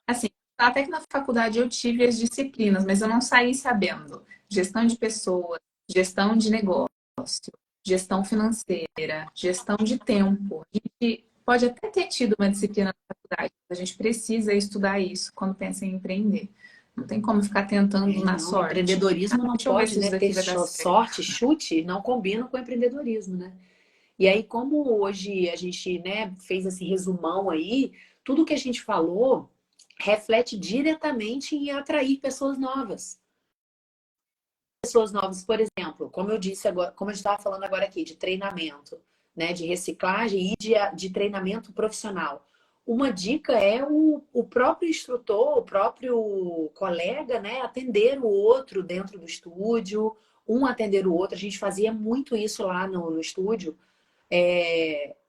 Assim, até que na faculdade eu tive as disciplinas, mas eu não saí sabendo. Gestão de pessoas, gestão de negócio, gestão financeira, gestão de tempo. A gente pode até ter tido uma disciplina na faculdade, mas a gente precisa estudar isso quando pensa em empreender. Não tem como ficar tentando É, na não, sorte. Ah, empreendedorismo não deixa eu ver pode, se né, isso ter daqui vai dar certo. sorte, chute, não combina com empreendedorismo, né? E aí, como hoje a gente, né, fez esse resumão aí, tudo que a gente falou reflete diretamente em atrair pessoas novas. Pessoas novas, por exemplo, como eu disse agora, como a gente estava falando agora aqui, de treinamento, né, de reciclagem e de treinamento profissional. uma dica é o próprio instrutor, o próprio colega, né, atender o outro dentro do estúdio, um atender o outro. A gente fazia muito isso lá no estúdio,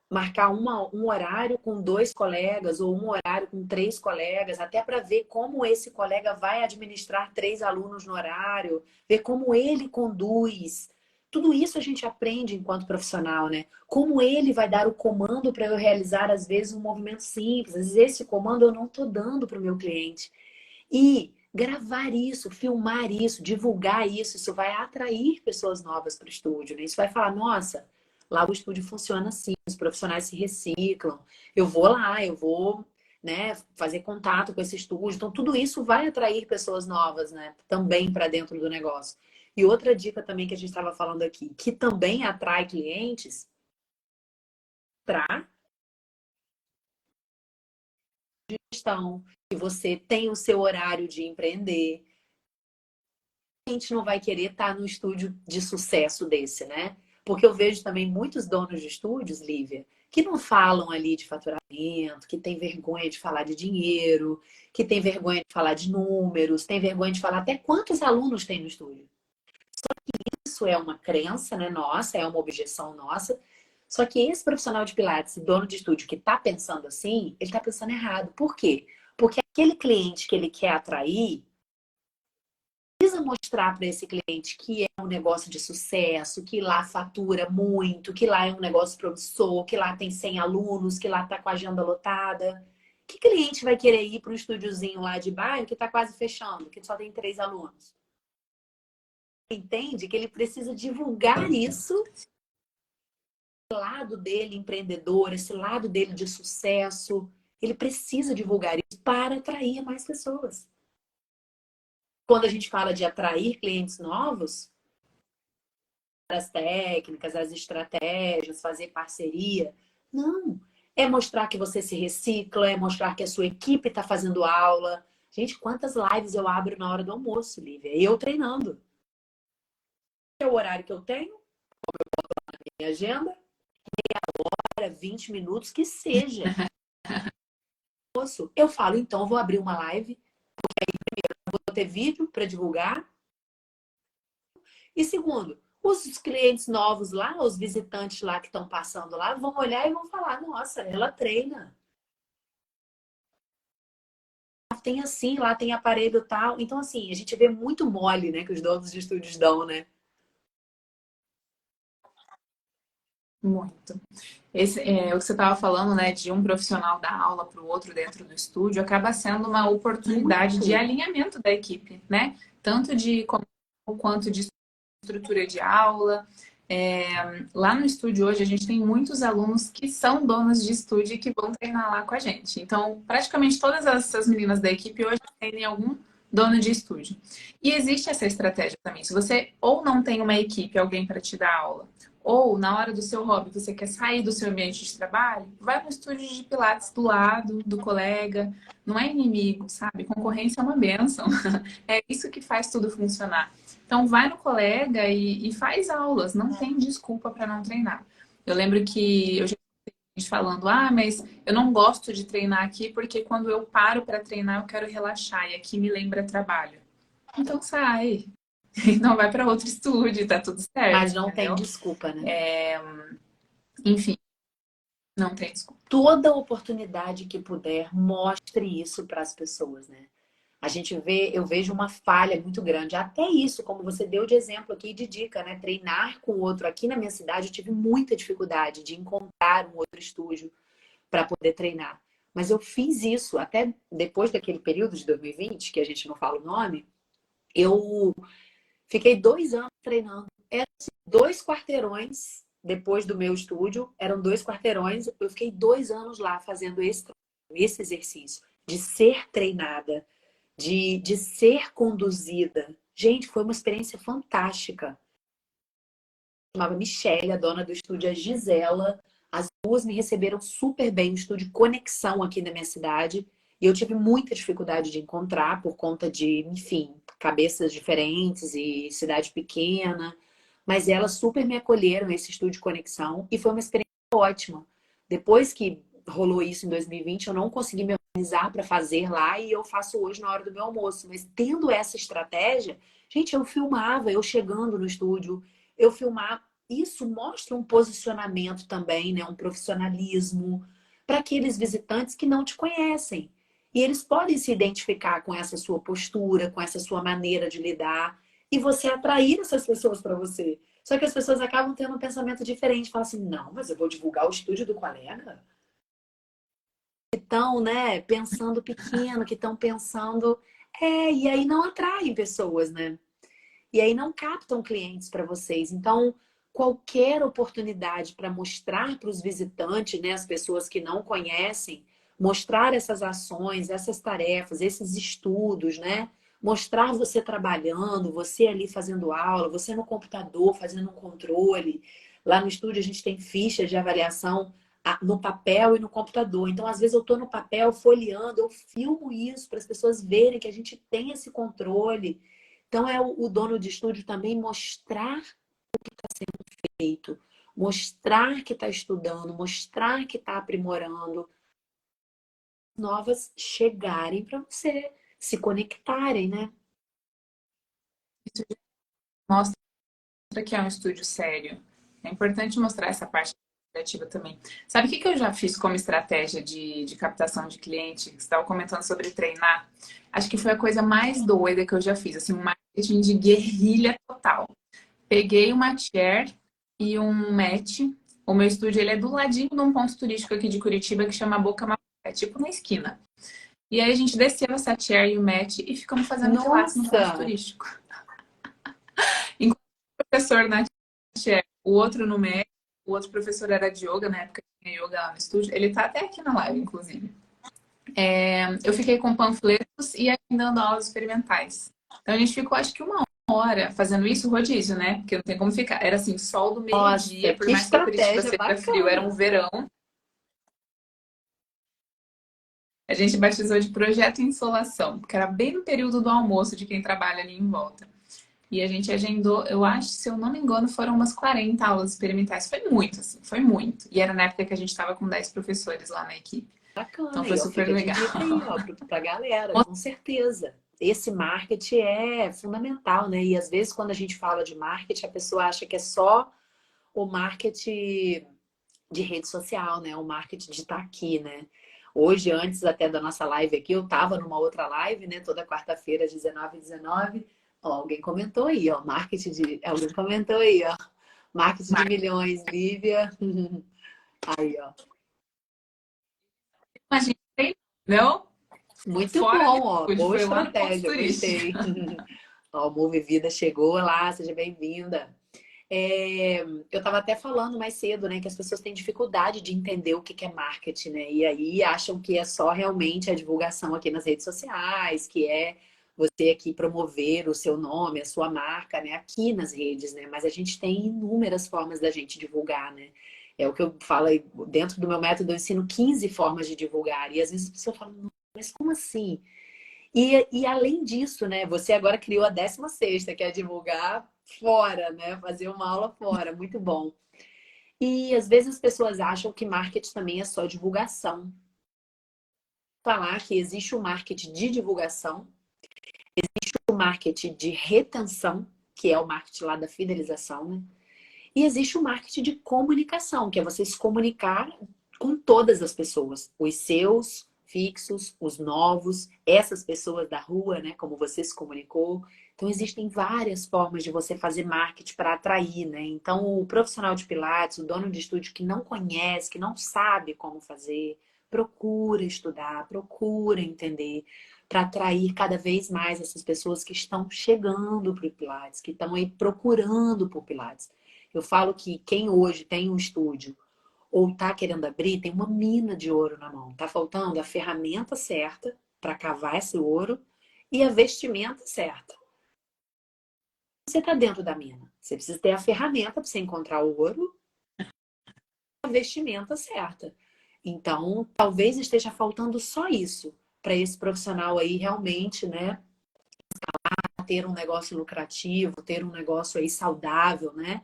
marcar um horário com 2 colegas ou um horário com 3 colegas, até para ver como esse colega vai administrar 3 alunos no horário, ver como ele conduz. Tudo isso a gente aprende enquanto profissional, né? Como ele vai dar o comando para eu realizar, às vezes, um movimento simples. Às vezes, esse comando eu não estou dando para o meu cliente. E gravar isso, filmar isso, divulgar isso, isso vai atrair pessoas novas para o estúdio, né? Isso vai falar, nossa, lá o estúdio funciona assim, os profissionais se reciclam. Eu vou lá, eu vou, né, fazer contato com esse estúdio. Então, tudo isso vai atrair pessoas novas, né, também para dentro do negócio. E outra dica também que a gente estava falando aqui, que também atrai clientes para gestão, que você tem o seu horário de empreender. A gente não vai querer estar no estúdio de sucesso desse, né? Porque eu vejo também muitos donos de estúdios, Lívia, que não falam ali de faturamento, que tem vergonha de falar de dinheiro, que tem vergonha de falar de números, tem vergonha de falar até quantos alunos tem no estúdio. Isso é uma crença, né, nossa, é uma objeção nossa. Só que esse profissional de Pilates, dono de estúdio que está pensando assim, ele está pensando errado. Por quê? Porque aquele cliente que ele quer atrair precisa mostrar para esse cliente que é um negócio de sucesso, que lá fatura muito, que lá é um negócio promissor, que lá tem 100 alunos, que lá está com a agenda lotada. Que cliente vai querer ir para um estúdiozinho lá de bairro que está quase fechando, que só tem 3 alunos? Entende que ele precisa divulgar isso, esse lado dele empreendedor, esse lado dele de sucesso. Ele precisa divulgar isso para atrair mais pessoas. Quando a gente fala de atrair clientes novos, as técnicas, as estratégias, fazer parceria. Não. É mostrar que você se recicla, é mostrar que a sua equipe está fazendo aula. Gente, quantas lives eu abro na hora do almoço, Lívia? Eu treinando. É o horário que eu tenho, minha agenda, 20 minutos, que seja. Eu falo, então, eu vou abrir uma live, vou ter vídeo para divulgar. E segundo, os clientes novos lá, os visitantes lá que estão passando lá, vão olhar e vão falar, nossa, ela treina. Tem assim, lá tem aparelho tal. Então, assim, a gente vê muito mole, né, que os donos de estúdios dão, né? Muito. O que você estava falando, né, de um profissional dar aula para o outro dentro do estúdio, acaba sendo uma oportunidade de Muito. alinhamento da equipe, né? Tanto de como quanto de estrutura de aula. Lá no estúdio hoje a gente tem muitos alunos que são donos de estúdio e que vão treinar lá com a gente. Então, praticamente todas essas meninas da equipe hoje têm algum dono de estúdio. E existe essa estratégia também. Se você ou não tem uma equipe, alguém para te dar aula, ou na hora do seu hobby você quer sair do seu ambiente de trabalho, vai para o estúdio de Pilates do lado do colega. Não é inimigo, sabe? Concorrência é uma bênção. É isso que faz tudo funcionar. Então, vai no colega e faz aulas, não tem desculpa para não treinar. Eu lembro que eu já vi gente falando, mas eu não gosto de treinar aqui porque quando eu paro para treinar eu quero relaxar e aqui me lembra trabalho. Então sai, não vai para outro estúdio, tá tudo Mas certo, não tem entendeu? desculpa, né? Enfim, não tem desculpa. Toda oportunidade que puder, mostre isso para as pessoas, né? A gente vê, eu vejo uma falha muito grande. Até isso, como você deu de exemplo aqui, de dica, né? Treinar com o outro. Aqui na minha cidade, eu tive muita dificuldade de encontrar um outro estúdio para poder treinar. Mas eu fiz isso até depois daquele período de 2020, que a gente não fala o nome. Eu fiquei 2 anos treinando. Eram assim, 2 quarteirões depois do meu estúdio. Eram 2 quarteirões. Eu fiquei 2 anos lá fazendo esse exercício de ser treinada, de ser conduzida. Gente, foi uma experiência fantástica. Chamava Michelle, a dona do estúdio, a Gisela. As duas me receberam super bem, um estúdio Conexão aqui na minha cidade. E eu tive muita dificuldade de encontrar por conta de, enfim, cabeças diferentes e cidade pequena. Mas elas super me acolheram, esse estúdio Conexão, e foi uma experiência ótima. Depois que rolou isso em 2020, eu não consegui me organizar para fazer lá e eu faço hoje na hora do meu almoço. Mas tendo essa estratégia, gente, eu filmava, eu chegando no estúdio, eu filmar. Isso mostra um posicionamento também, né? Um profissionalismo para aqueles visitantes que não te conhecem. E eles podem se identificar com essa sua postura, com essa sua maneira de lidar, e você atrair essas pessoas para você. Só que as pessoas acabam tendo um pensamento diferente. Falam assim, não, mas eu vou divulgar o estúdio do colega? Que estão, né, pensando pequeno, que estão pensando... e aí não atraem pessoas, né? E aí não captam clientes para vocês. Então, qualquer oportunidade para mostrar para os visitantes, né, as pessoas que não conhecem, mostrar essas ações, essas tarefas, esses estudos, né? Mostrar você trabalhando, você ali fazendo aula, você no computador fazendo um controle. Lá no estúdio a gente tem fichas de avaliação no papel e no computador. Então, às vezes eu estou no papel folheando, eu filmo isso para as pessoas verem que a gente tem esse controle. Então, é o dono de estúdio também mostrar feito, mostrar que está estudando, mostrar que está aprimorando, novas chegarem para você, se conectarem, né? Isso mostra que é um estúdio sério. É importante mostrar essa parte criativa também. Sabe o que eu já fiz como estratégia de captação de cliente? Você estava comentando sobre treinar. Acho que foi a coisa mais doida que eu já fiz, assim, um marketing de guerrilha total. Peguei uma chair e um mat. O meu estúdio ele é do ladinho de um ponto turístico aqui de Curitiba que chama Boca Mafé, é tipo na esquina. E aí a gente desceu essa chair e o mat e ficamos fazendo pilates no ponto Nossa! turístico. Enquanto o professor na chair, o outro no mat, o outro professor era de yoga, na época tinha yoga lá no estúdio. Ele tá até aqui na live, inclusive. Eu fiquei com panfletos e ainda dando aulas experimentais. Então a gente ficou acho que uma hora fazendo isso, rodízio, né? Porque não tem como ficar. Era assim, sol do Nossa, meio-dia, por que mais que a Curitiba estratégia seja frio, era um bacana! verão. A gente batizou de Projeto Insolação, porque era bem no período do almoço de quem trabalha ali em volta. E a gente agendou, eu acho, se eu não me engano, foram umas 40 aulas experimentais. Foi muito, assim, foi muito. E era na época que a gente estava com 10 professores lá na equipe. Então Bacana, foi e ó, super fica de legal. dica aí, ó, pra galera, com certeza. Esse marketing é fundamental, né? E às vezes quando a gente fala de marketing, a pessoa acha que é só o marketing de rede social, né? O marketing de estar aqui, né? Hoje, antes até da nossa live aqui, eu tava numa outra live, né? Toda quarta-feira, às 19h19. Ó, alguém comentou aí, ó. Marketing de. Alguém comentou aí, ó. Marketing de milhões, Lívia. Aí, ó. A gente tem, não? Muito Fora de bom, ó. estúdio, Boa foi lá no ponto estratégia, turístico. gostei. Ó, o Move Vida chegou lá, seja bem-vinda. Eu estava até falando mais cedo, né, que as pessoas têm dificuldade de entender o que que é marketing, né? E aí acham que é só realmente a divulgação aqui nas redes sociais, que é você aqui promover o seu nome, a sua marca, né, aqui nas redes, né? Mas a gente tem inúmeras formas da gente divulgar, né? É o que eu falo aí, dentro do meu método, eu ensino 15 formas de divulgar. E às vezes a pessoa fala, mas como assim? E além disso, né, você agora criou a 16ª, que é divulgar fora, né? Fazer uma aula fora, muito bom. E às vezes as pessoas acham que marketing também é só divulgação. Falar que existe o marketing de divulgação, o marketing de retenção, que é o marketing lá da fidelização, né? E existe o marketing de comunicação, que é você se comunicar com todas as pessoas, os seus fixos, os novos, essas pessoas da rua, né, como você se comunicou. Então existem várias formas de você fazer marketing para atrair, né? Então o profissional de pilates, o dono de estúdio que não conhece, que não sabe como fazer, procura estudar, procura entender para atrair cada vez mais essas pessoas que estão chegando para o pilates, que estão aí procurando por pilates. Eu falo que quem hoje tem um estúdio ou está querendo abrir, tem uma mina de ouro na mão. Tá faltando a ferramenta certa para cavar esse ouro e a vestimenta certa. Você está dentro da mina. Você precisa ter a ferramenta para você encontrar o ouro, a vestimenta certa. Então, talvez esteja faltando só isso para esse profissional aí realmente, né, ter um negócio lucrativo, ter um negócio aí saudável, né?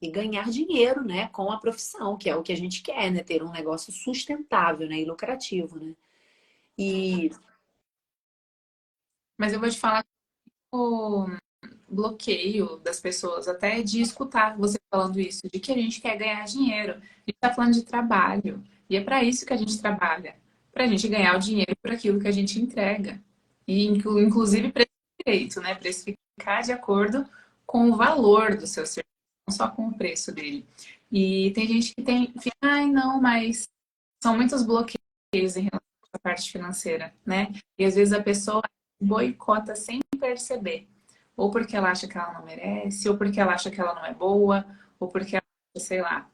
e ganhar dinheiro, né, com a profissão, que é o que a gente quer, né, ter um negócio sustentável, né, e lucrativo, né? E Mas eu vou te falar o bloqueio das pessoas, até de escutar você falando isso, de que a gente quer ganhar dinheiro. A gente está falando de trabalho. E é para isso que a gente trabalha, para a gente ganhar o dinheiro por aquilo que a gente entrega. E inclusive direito, né? Precificar de acordo com o valor do seu serviço, não só com o preço dele. E tem gente que tem, fica, ai, não, mas são muitos bloqueios em relação à parte financeira, né? E às vezes a pessoa boicota sem perceber. Ou porque ela acha que ela não merece, ou porque ela acha que ela não é boa, ou porque ela acha, sei lá,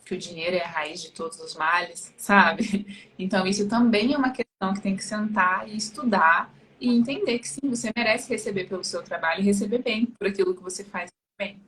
que o dinheiro é a raiz de todos os males, sabe? Então, isso também é uma questão que tem que sentar e estudar e entender que sim, você merece receber pelo seu trabalho e receber bem por aquilo que você faz bem.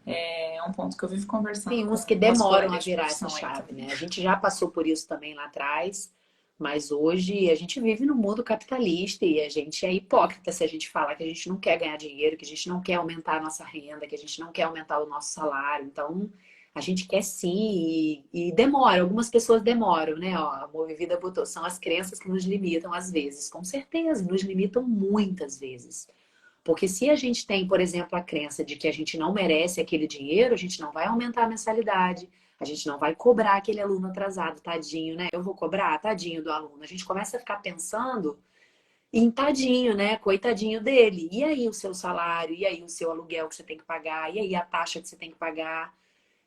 É um ponto que eu vivo conversando tem uns que com as demoram a colegas de virar essa profissão aí chave, também. né? A gente já passou por isso também lá atrás, mas hoje a gente vive no mundo capitalista e a gente é hipócrita se a gente falar que a gente não quer ganhar dinheiro, que a gente não quer aumentar a nossa renda, que a gente não quer aumentar o nosso salário. Então, a gente quer sim e demora. Algumas pessoas demoram, né? Ó, a Movivida botou, são as crenças que nos limitam às vezes. Com certeza, nos limitam muitas vezes. Porque se a gente tem, por exemplo, a crença de que a gente não merece aquele dinheiro, a gente não vai aumentar a mensalidade, a gente não vai cobrar aquele aluno atrasado, tadinho, né? Eu vou cobrar, tadinho do aluno. A gente começa a ficar pensando em tadinho, né? Coitadinho dele. E aí o seu salário, e aí o seu aluguel que você tem que pagar, e aí a taxa que você tem que pagar.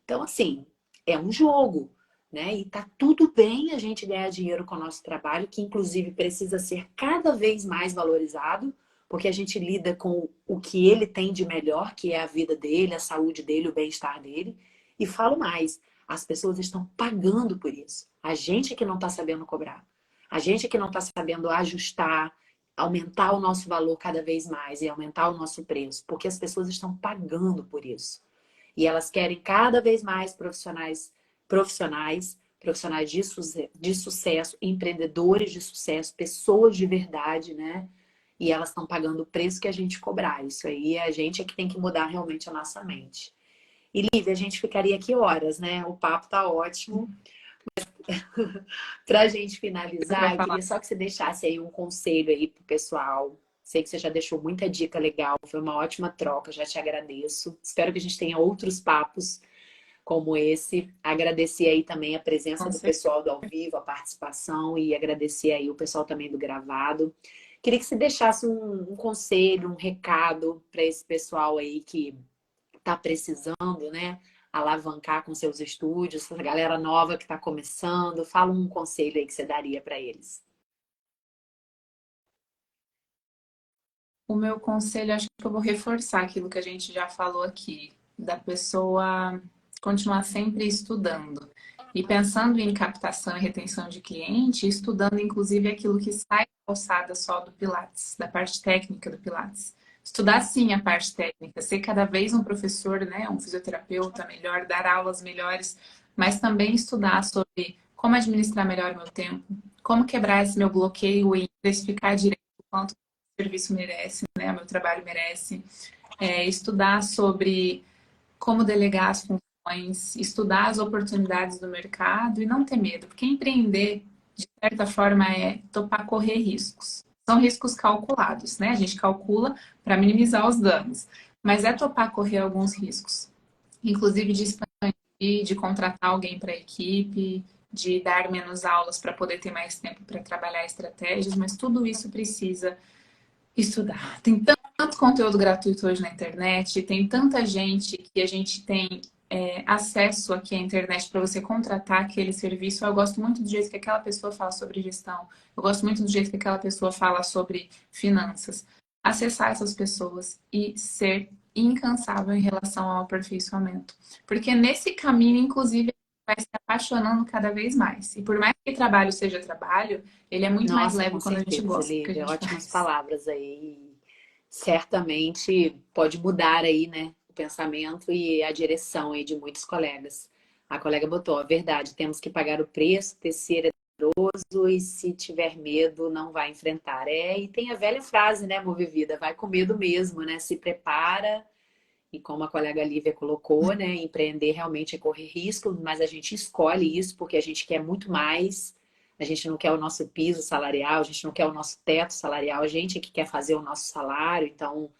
Então, assim, é um jogo, né? E tá tudo bem a gente ganhar dinheiro com o nosso trabalho, que inclusive precisa ser cada vez mais valorizado, porque a gente lida com o que ele tem de melhor, que é a vida dele, a saúde dele, o bem-estar dele. E falo mais, as pessoas estão pagando por isso. A gente que não está sabendo cobrar. A gente que não está sabendo ajustar, aumentar o nosso valor cada vez mais e aumentar o nosso preço, porque as pessoas estão pagando por isso. E elas querem cada vez mais profissionais de sucesso, empreendedores de sucesso, pessoas de verdade, né? E elas estão pagando o preço que a gente cobrar. Isso aí a gente é que tem que mudar realmente a nossa mente. E Lívia, a gente ficaria aqui horas, né? O papo tá ótimo. Para a gente finalizar, Para eu falar queria só que você deixasse aí um conselho aí pro pessoal. Sei que você já deixou muita dica legal, foi uma ótima troca, já te agradeço. Espero que a gente tenha outros papos como esse. Agradecer aí também a presença com do certeza. pessoal do ao vivo, a participação e agradecer aí o pessoal também do gravado. Queria que você deixasse um conselho, um recado para esse pessoal aí que está precisando, né? Alavancar com seus estúdios, essa galera nova que está começando. Fala um conselho aí que você daria para eles. O meu conselho, acho que eu vou reforçar aquilo que a gente já falou aqui, da pessoa continuar sempre estudando. E pensando em captação e retenção de cliente, estudando inclusive aquilo que sai da alçada só do Pilates, da parte técnica do Pilates. Estudar sim a parte técnica, ser cada vez um professor, né, um fisioterapeuta melhor, dar aulas melhores, mas também estudar sobre como administrar melhor o meu tempo, como quebrar esse meu bloqueio e precificar direito o quanto o serviço merece, né, o meu trabalho merece. Estudar sobre como delegar as funções, estudar as oportunidades do mercado e não ter medo, porque empreender, de certa forma, é topar correr riscos. São riscos calculados, né? A gente calcula para minimizar os danos, mas é topar correr alguns riscos, inclusive de expandir, de contratar alguém para a equipe, de dar menos aulas para poder ter mais tempo para trabalhar estratégias, mas tudo isso precisa estudar. Tem tanto conteúdo gratuito hoje na internet, tem tanta gente que a gente tem acesso aqui à internet para você contratar aquele serviço. Eu gosto muito do jeito que aquela pessoa fala sobre gestão, eu gosto muito do jeito que aquela pessoa fala sobre finanças. Acessar essas pessoas e ser incansável em relação ao aperfeiçoamento. Porque nesse caminho, inclusive, vai se apaixonando cada vez mais. E por mais que trabalho seja trabalho, ele é muito mais Nossa, com leve quando a gente certeza, gosta do que a Lívia. gente Ótimas faz. palavras aí. Certamente pode mudar aí, né, o pensamento e a direção aí de muitos colegas. A colega botou, a verdade, temos que pagar o preço, ter e se tiver medo, não vai enfrentar. E tem a velha frase, né, Movivida, vai com medo mesmo, né? Se prepara E como a colega Lívia colocou, né, empreender realmente é correr risco, mas a gente escolhe isso porque a gente quer muito mais. A gente não quer o nosso piso salarial, a gente não quer o nosso teto salarial, a gente é que quer fazer o nosso salário. Então,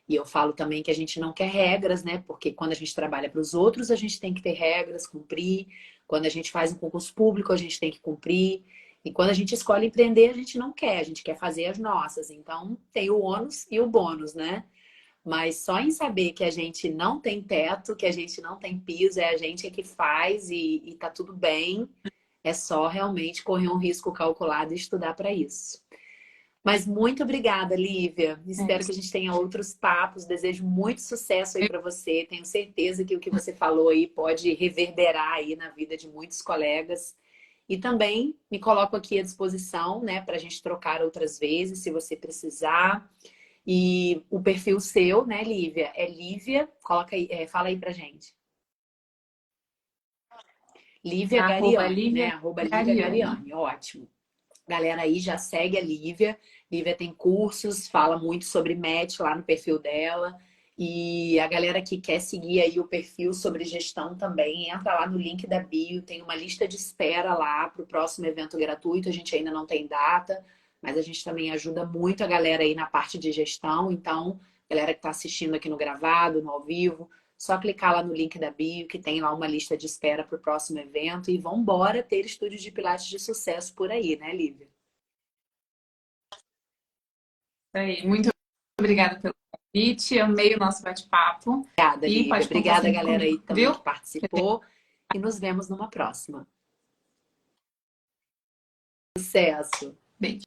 e eu falo também que a gente não quer regras, né? Porque quando a gente trabalha para os outros, a gente tem que ter regras, cumprir. Quando a gente faz um concurso público, a gente tem que cumprir. E quando a gente escolhe empreender, a gente não quer, a gente quer fazer as nossas. Então, tem o ônus e o bônus, né? Mas só em saber que a gente não tem teto, que a gente não tem piso, é a gente é que faz e tá tudo bem. É só realmente correr um risco calculado e estudar para isso. Mas muito obrigada, Lívia. É Espero que isso. a gente tenha outros papos. Desejo muito sucesso aí para você. Tenho certeza que o que você falou aí pode reverberar aí na vida de muitos colegas. E também me coloco aqui à disposição, né, para a gente trocar outras vezes, se você precisar. E o perfil seu, né, Lívia? É Lívia, coloca aí, fala aí pra gente. Lívia Arroba Gariani, né? Lívia Arroba Lívia Gariane. Gariani, ótimo. Galera aí já segue a Lívia. Lívia tem cursos, fala muito sobre match lá no perfil dela. E a galera que quer seguir aí o perfil sobre gestão também, entra lá no link da bio, tem uma lista de espera lá para o próximo evento gratuito. A gente ainda não tem data, mas a gente também ajuda muito a galera aí na parte de gestão. Então, galera que está assistindo aqui no gravado, no ao vivo, só clicar lá no link da bio, que tem lá uma lista de espera para o próximo evento. E vambora ter estúdios de Pilates de sucesso por aí, né, Lívia? Aí, muito obrigada pelo convite. Amei o nosso bate-papo. Obrigada, E Lívia. pode contar Obrigada, sempre galera aí comigo, também que viu? participou. E nos vemos numa próxima. Sucesso! Beijo.